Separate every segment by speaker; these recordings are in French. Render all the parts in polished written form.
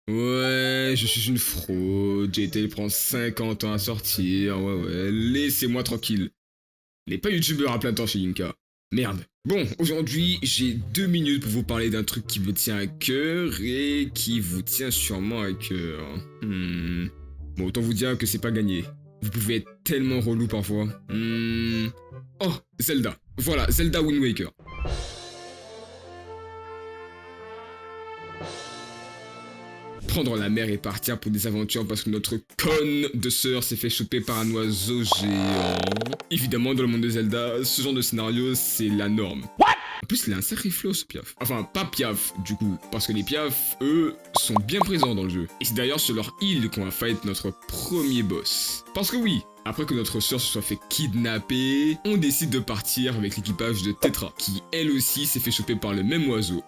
Speaker 1: Ouais, je suis une fraude, GTA prend 50 ans à sortir, ouais, laissez-moi tranquille. Il n'est pas youtubeur à plein temps chez Yinka. Merde. Bon, aujourd'hui, j'ai 2 minutes pour vous parler d'un truc qui me tient à cœur et qui vous tient sûrement à cœur. Bon, autant vous dire que c'est pas gagné. Vous pouvez être tellement relou parfois. Oh, Zelda. Voilà, Zelda Wind Waker. Prendre la mer et partir pour des aventures parce que notre conne de sœur s'est fait choper par un oiseau géant. Évidemment, dans le monde de Zelda, ce genre de scénario, c'est la norme. En plus, il a un sacré flow, ce Piaf. Enfin, pas Piaf, du coup, parce que les Piaf, eux, sont bien présents dans le jeu. Et c'est d'ailleurs sur leur île qu'on va fight notre premier boss. Parce que oui, après que notre sœur se soit fait kidnapper, on décide de partir avec l'équipage de Tetra, qui elle aussi s'est fait choper par le même oiseau.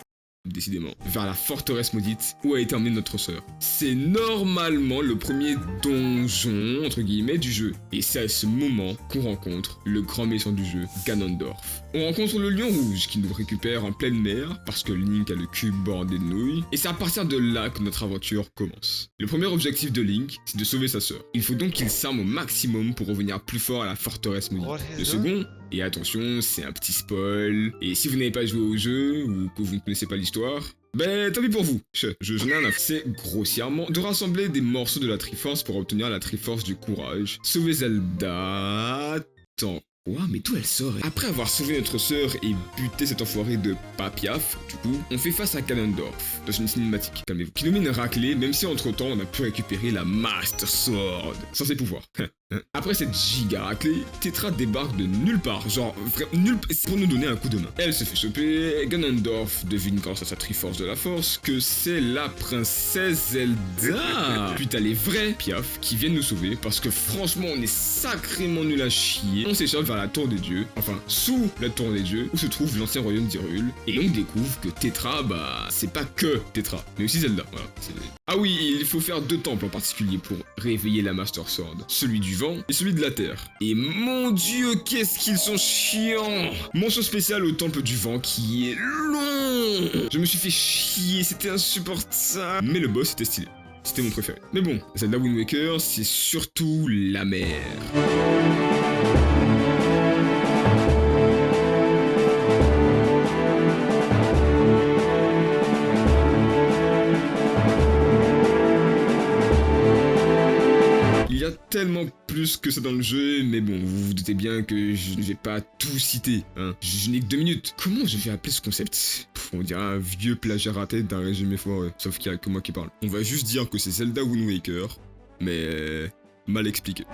Speaker 1: Décidément, vers la forteresse maudite où a été emmenée notre sœur. C'est normalement le premier donjon, entre guillemets, du jeu. Et c'est à ce moment qu'on rencontre le grand méchant du jeu, Ganondorf. On rencontre le lion rouge qui nous récupère en pleine mer parce que Link a le cul bordé de nouilles. Et c'est à partir de là que notre aventure commence. Le premier objectif de Link, c'est de sauver sa sœur. Il faut donc qu'il s'arme au maximum pour revenir plus fort à la forteresse maudite. Le second, et attention, c'est un petit spoil. Et si vous n'avez pas joué au jeu ou que vous ne connaissez pas l'histoire, ben tant pis pour vous. J'en ai un à faire. C'est grossièrement de rassembler des morceaux de la Triforce pour obtenir la Triforce du courage. Sauver Zelda. Attends. Quoi? Mais d'où elle sort? Après avoir sauvé notre sœur et buté cet enfoiré de Papiaf, du coup, on fait face à Ganondorf dans une cinématique, calmez-vous, qui nous met une raclée, même si entre temps on a pu récupérer la Master Sword sans ses pouvoirs. Après cette giga raclée, Tetra débarque de nulle part, genre nulle part, pour nous donner un coup de main. Elle se fait choper, Ganondorf devine grâce à sa Triforce de la Force que c'est la princesse Zelda. Puis t'as les vrais Piaf qui viennent nous sauver parce que franchement on est sacrément nul à chier. On s'échappe vers la tour des dieux, enfin sous la tour des dieux où se trouve l'ancien royaume d'Hyrule et on découvre que Tetra, bah c'est pas que Tetra, mais aussi Zelda. Voilà. Ah oui, il faut faire 2 temples en particulier pour réveiller la Master Sword, celui du vent et celui de la terre. Et mon dieu, qu'est-ce qu'ils sont chiants! Mention spéciale au temple du vent qui est long! Je me suis fait chier, c'était insupportable. Mais le boss était stylé. C'était mon préféré. Mais bon, Zelda Wind Waker, c'est surtout la mer. Il y a tellement plus que ça dans le jeu, mais bon, vous vous doutez bien que je ne vais pas tout citer, hein. Je n'ai que 2 minutes. Comment je vais appeler ce concept? On dirait un vieux plagiat raté d'un résumé foireux, sauf qu'il y a que moi qui parle. On va juste dire que c'est Zelda Wind Waker, mais mal expliqué.